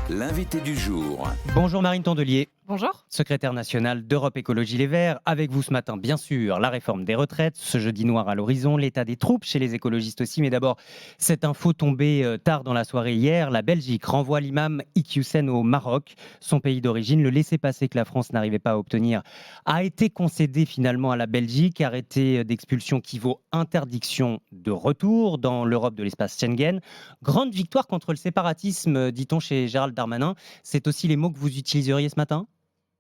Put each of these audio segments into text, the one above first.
L'invité du jour. Bonjour Marine Tondelier, Bonjour. secrétaire nationale d'Europe Écologie Les Verts. Avec vous ce matin, bien sûr, la réforme des retraites, ce jeudi noir à l'horizon, l'état des troupes chez les écologistes aussi. Mais d'abord, cette info tombée tard dans la soirée hier, la Belgique renvoie l'imam Iqiyoussen au Maroc, son pays d'origine. Le laissez-passer que la France n'arrivait pas à obtenir a été concédé finalement à la Belgique. Arrêté d'expulsion qui vaut interdiction de retour dans l'Europe de l'espace Schengen. Grande victoire contre le séparatisme, dit-on chez Gérald Darmanin. C'est aussi les mots que vous utiliseriez ce matin ?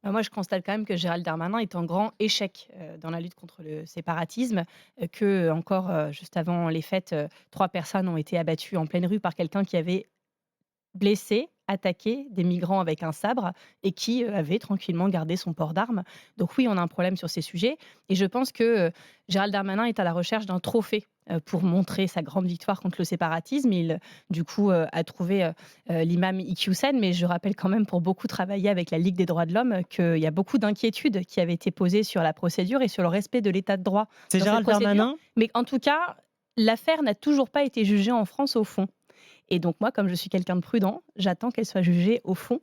Moi, je constate quand même que Gérald Darmanin est en grand échec dans la lutte contre le séparatisme, que encore juste avant les fêtes, 3 personnes ont été abattues en pleine rue par quelqu'un qui avait blessé, attaqué des migrants avec un sabre et qui avait tranquillement gardé son port d'armes. Donc oui, on a un problème sur ces sujets et je pense que Gérald Darmanin est à la recherche d'un trophée pour montrer sa grande victoire contre le séparatisme. Il, du coup, a trouvé l'imam Iqiyoussen, mais je rappelle quand même, pour beaucoup travailler avec la Ligue des droits de l'homme, qu'il y a beaucoup d'inquiétudes qui avaient été posées sur la procédure et sur le respect de l'état de droit C'est dans cette Gérald procédure. Darmanin ? Mais en tout cas, l'affaire n'a toujours pas été jugée en France au fond. Et donc moi, comme je suis quelqu'un de prudent, j'attends qu'elle soit jugée au fond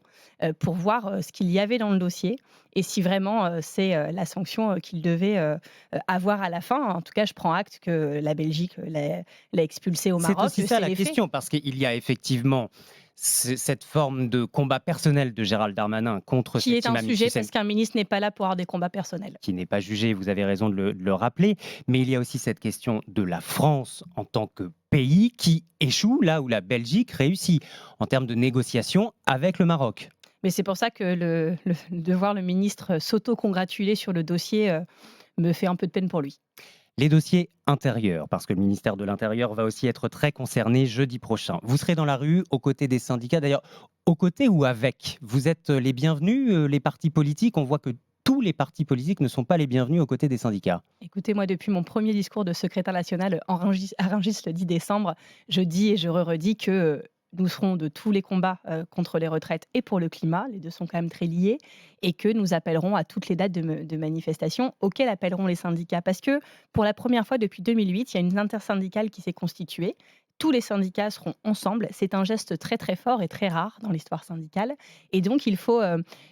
pour voir ce qu'il y avait dans le dossier et si vraiment c'est la sanction qu'il devait avoir à la fin. En tout cas, je prends acte que la Belgique l'a expulsé au Maroc. C'est aussi ça c'est la les faits. question, parce qu'il y a effectivement cette forme de combat personnel de Gérald Darmanin contre Qui cet est un imam sujet Iqiyoussen, parce qu'un ministre n'est pas là pour avoir des combats personnels. qui n'est pas jugé, vous avez raison de le rappeler, mais il y a aussi cette question de la France en tant que pays qui échoue là où la Belgique réussit en termes de négociation avec le Maroc. Mais c'est pour ça que de voir le ministre s'auto-congratuler sur le dossier me fait un peu de peine pour lui. Les dossiers intérieurs, parce que le ministère de l'Intérieur va aussi être très concerné jeudi prochain. Vous serez dans la rue aux côtés des syndicats, d'ailleurs, aux côtés ou avec. Vous êtes les bienvenus, les partis politiques. On voit que tous les partis politiques ne sont pas les bienvenus aux côtés des syndicats. Écoutez, moi, depuis mon premier discours de secrétaire national à Rungis le 10 décembre, je dis et je redis que nous serons de tous les combats contre les retraites et pour le climat, les deux sont quand même très liés, et que nous appellerons à toutes les dates de manifestation auxquelles appelleront les syndicats. Parce que pour la première fois depuis 2008, il y a une intersyndicale qui s'est constituée. Tous les syndicats seront ensemble. C'est un geste très très fort et très rare dans l'histoire syndicale. Et donc il faut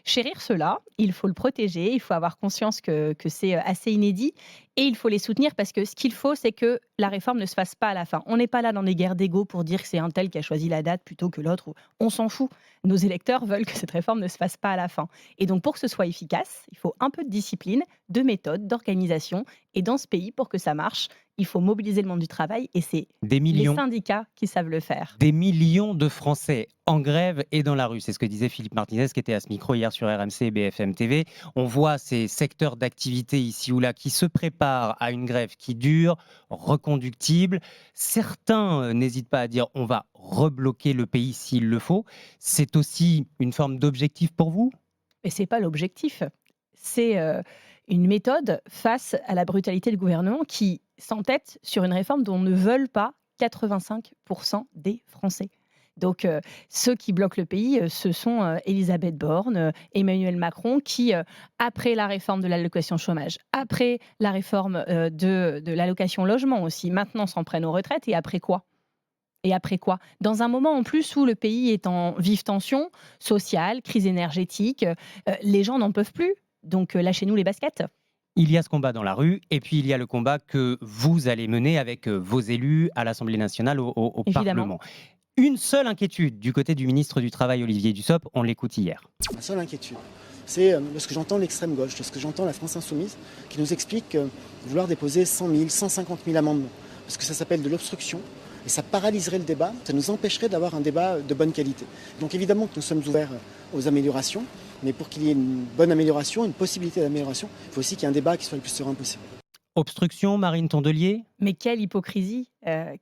chérir cela, il faut le protéger, il faut avoir conscience que c'est assez inédit et il faut les soutenir parce que ce qu'il faut, c'est que la réforme ne se fasse pas à la fin. On n'est pas là dans des guerres d'ego pour dire que c'est un tel qui a choisi la date plutôt que l'autre. On s'en fout. Nos électeurs veulent que cette réforme ne se fasse pas à la fin. Et donc pour que ce soit efficace, il faut un peu de discipline, de méthode, d'organisation. Et dans ce pays, pour que ça marche, il faut mobiliser le monde du travail et c'est Des les millions, syndicats qui savent le faire. des millions de Français en grève et dans la rue. C'est ce que disait Philippe Martinez, qui était à ce micro hier sur RMC et BFM TV. On voit ces secteurs d'activité ici ou là qui se préparent à une grève qui dure, reconductible. Certains n'hésitent pas à dire on va rebloquer le pays s'il le faut. C'est aussi une forme d'objectif pour vous ? Et c'est pas l'objectif. C'est une méthode face à la brutalité du gouvernement qui s'entête sur une réforme dont ne veulent pas 85% des Français. Donc, ceux qui bloquent le pays, ce sont Elisabeth Borne, Emmanuel Macron, qui, après la réforme de l'allocation chômage, après la réforme de l'allocation logement aussi, maintenant s'en prennent aux retraites. Et après quoi ? Dans un moment en plus où le pays est en vive tension sociale, crise énergétique, les gens n'en peuvent plus. Donc lâchez-nous les baskets. Il y a ce combat dans la rue, et puis il y a le combat que vous allez mener avec vos élus à l'Assemblée nationale, au Évidemment. Parlement. Une seule inquiétude du côté du ministre du Travail, Olivier Dussopt, on l'écoute hier. Ma seule inquiétude, c'est lorsque j'entends l'extrême gauche, lorsque j'entends la France insoumise, qui nous explique vouloir déposer 100 000, 150 000 amendements, parce que ça s'appelle de l'obstruction, et ça paralyserait le débat, ça nous empêcherait d'avoir un débat de bonne qualité. Donc évidemment que nous sommes ouverts aux améliorations, mais pour qu'il y ait une bonne amélioration, une possibilité d'amélioration, il faut aussi qu'il y ait un débat qui soit le plus serein possible. Obstruction, Marine Tondelier ? Mais quelle hypocrisie.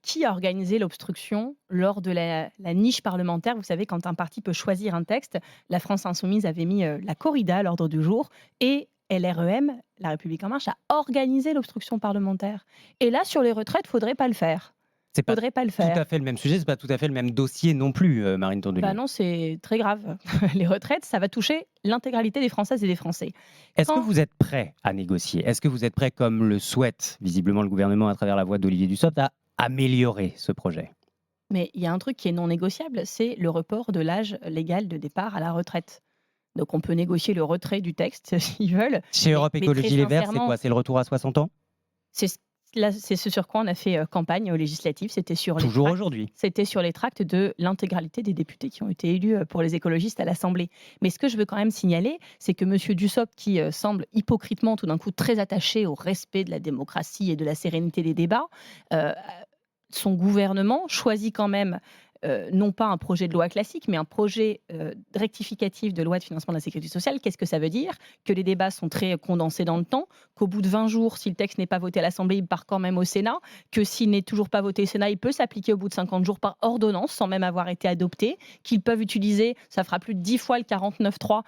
Qui a organisé l'obstruction lors de la niche parlementaire ? Vous savez, quand un parti peut choisir un texte, la France insoumise avait mis la corrida à l'ordre du jour et LREM, La République en marche, a organisé l'obstruction parlementaire. Et là, sur les retraites, il ne faudrait pas le faire. C'est pas Faudrait pas le tout faire. à fait le même sujet, c'est pas tout à fait le même dossier non plus, Marine Tondelier. Bah non, c'est très grave. Les retraites, ça va toucher l'intégralité des Françaises et des Français. Est-ce que Quand- vous êtes prêt à négocier ? Est-ce que vous êtes prêt, comme le souhaite visiblement le gouvernement à travers la voix d'Olivier Dussopt, à améliorer ce projet ? Mais il y a un truc qui est non négociable, c'est le report de l'âge légal de départ à la retraite. Donc on peut négocier le retrait du texte s'ils veulent, Chez Europe mais très Écologie Les Verts, c'est sincèrement, quoi? C'est le retour à 60 ans? c'est c'est ce sur quoi on a fait campagne aux législatives, c'était sur les Toujours tracts. aujourd'hui. C'était sur les tracts de l'intégralité des députés qui ont été élus pour les écologistes à l'Assemblée. Mais ce que je veux quand même signaler, c'est que M. Dussopt, qui semble hypocritement tout d'un coup très attaché au respect de la démocratie et de la sérénité des débats, euh, son gouvernement choisit quand même non pas un projet de loi classique, mais un projet rectificatif de loi de financement de la sécurité sociale. Qu'est-ce que ça veut dire? Que les débats sont très condensés dans le temps, qu'au bout de 20 jours, si le texte n'est pas voté à l'Assemblée, il part quand même au Sénat, que s'il n'est toujours pas voté au Sénat, il peut s'appliquer au bout de 50 jours par ordonnance, sans même avoir été adopté, qu'ils peuvent utiliser, ça fera plus de 10 fois le 49.3,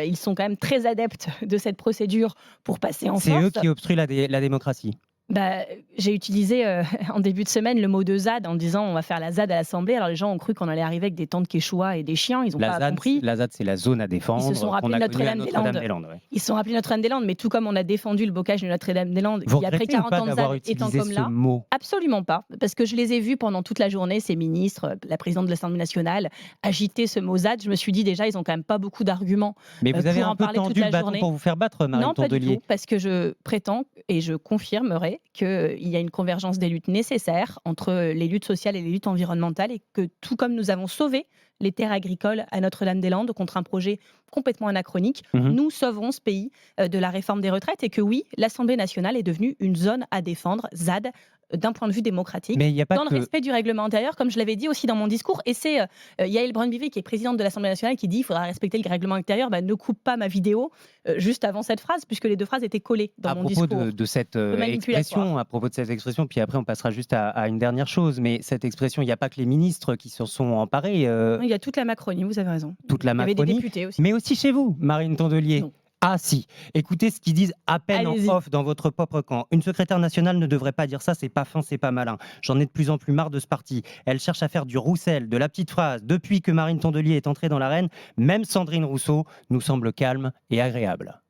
ils sont quand même très adeptes de cette procédure pour passer en C'est force. eux qui obstruent la démocratie. Bah, j'ai utilisé en début de semaine le mot de ZAD en disant on va faire la ZAD à l'Assemblée. Alors les gens ont cru qu'on allait arriver avec des tentes Quechua et des chiens, ils n'ont pas compris. La ZAD, c'est la zone à Ils se défendre sont qu'on rappelés a de connue à Notre-Dame-des-Landes. Notre-Dame-des-Landes. Ouais. Ils se sont rappelés Notre-Dame-des-Landes, mais tout comme on a défendu le bocage de Notre-Dame-des-Landes, Vous qui après regrettez ou 40 pas ans de d'avoir ZAD étant utilisé comme ce là, mot? absolument pas, parce que je les ai vus pendant toute la journée, ces ministres, la présidente de l'Assemblée nationale, agiter ce mot ZAD. Je me suis dit déjà, ils ont quand même pas beaucoup d'arguments Mais vous avez pour un en peu parler toute tendu la le bâton journée. pour vous faire battre, Marine Non, pas du Tondelier. tout, parce que je prétends et je confirmerai qu'il y a une convergence des luttes nécessaires entre les luttes sociales et les luttes environnementales et que tout comme nous avons sauvé les terres agricoles à Notre-Dame-des-Landes contre un projet complètement anachronique, Mhm. nous sauverons ce pays de la réforme des retraites et que oui, l'Assemblée nationale est devenue une zone à défendre, ZAD, d'un point de vue démocratique, Mais il n'y a pas dans le que. respect du règlement intérieur, comme je l'avais dit aussi dans mon discours. Et c'est Yael Braun-Pivet, qui est présidente de l'Assemblée nationale, qui dit qu'il faudra respecter le règlement intérieur. Ne coupe pas ma vidéo juste avant cette phrase, puisque les deux phrases étaient collées dans À mon propos discours. de cette manipulatoire. expression, à propos de cette expression, puis après on passera juste à une dernière chose, mais cette expression, il n'y a pas que les ministres qui se sont emparés, Il y a toute la Macronie, vous avez raison. toute la Il y avait des Macronie, députés aussi. mais aussi chez vous, Marine Tondelier. Non. Ah si, écoutez ce qu'ils disent à peine en Allez-y. off dans votre propre camp. Une secrétaire nationale ne devrait pas dire ça, c'est pas fin, c'est pas malin. J'en ai de plus en plus marre de ce parti. Elle cherche à faire du Roussel, de la petite phrase. Depuis que Marine Tondelier est entrée dans l'arène, même Sandrine Rousseau nous semble calme et agréable.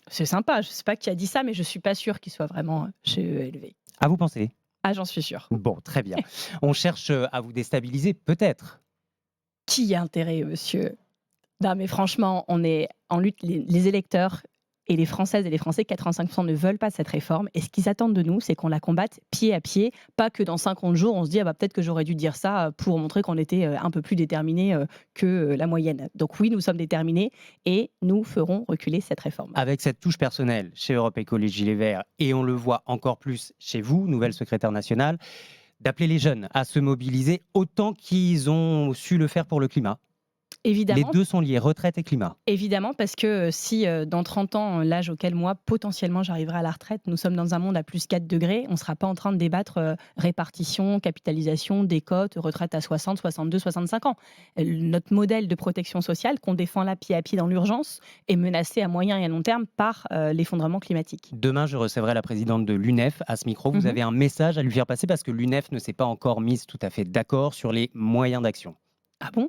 C'est sympa, je ne sais pas qui a dit ça, mais je ne suis pas sûre qu'il soit vraiment chez ELV. À vous penser? Ah, j'en suis sûre. Bon, très bien. On cherche à vous déstabiliser, peut-être. Qui a intérêt, monsieur? Non, mais franchement, on est en lutte. Les électeurs et les Françaises et les Français, 85% ne veulent pas cette réforme. Et ce qu'ils attendent de nous, c'est qu'on la combatte pied à pied. Pas que dans 50 jours, on se dit ah bah, peut-être que j'aurais dû dire ça pour montrer qu'on était un peu plus déterminés que la moyenne. Donc oui, nous sommes déterminés et nous ferons reculer cette réforme. Avec cette touche personnelle chez Europe Écologie Les Verts, et on le voit encore plus chez vous, nouvelle secrétaire nationale, d'appeler les jeunes à se mobiliser autant qu'ils ont su le faire pour le climat. Évidemment. Les deux sont liés, retraite et climat. Évidemment, parce que si dans 30 ans, l'âge auquel moi, potentiellement, j'arriverai à la retraite, nous sommes dans un monde à plus 4 degrés, on ne sera pas en train de débattre répartition, capitalisation, décote, retraite à 60, 62, 65 ans. Notre modèle de protection sociale, qu'on défend là pied à pied dans l'urgence, est menacé à moyen et à long terme par l'effondrement climatique. Demain, je recevrai la présidente de l'UNEF à ce micro. Vous avez un message à lui faire passer parce que l'UNEF ne s'est pas encore mise tout à fait d'accord sur les moyens d'action. Ah bon ?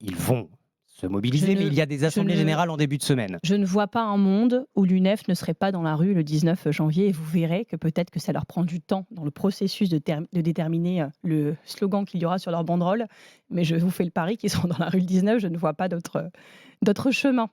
Ils vont se mobiliser, mais il y a des assemblées générales en début de semaine. Je ne vois pas un monde où l'UNEF ne serait pas dans la rue le 19 janvier et vous verrez que peut-être que ça leur prend du temps dans le processus de déterminer le slogan qu'il y aura sur leur banderole. Mais je vous fais le pari qu'ils seront dans la rue le 19, je ne vois pas d'autre chemin.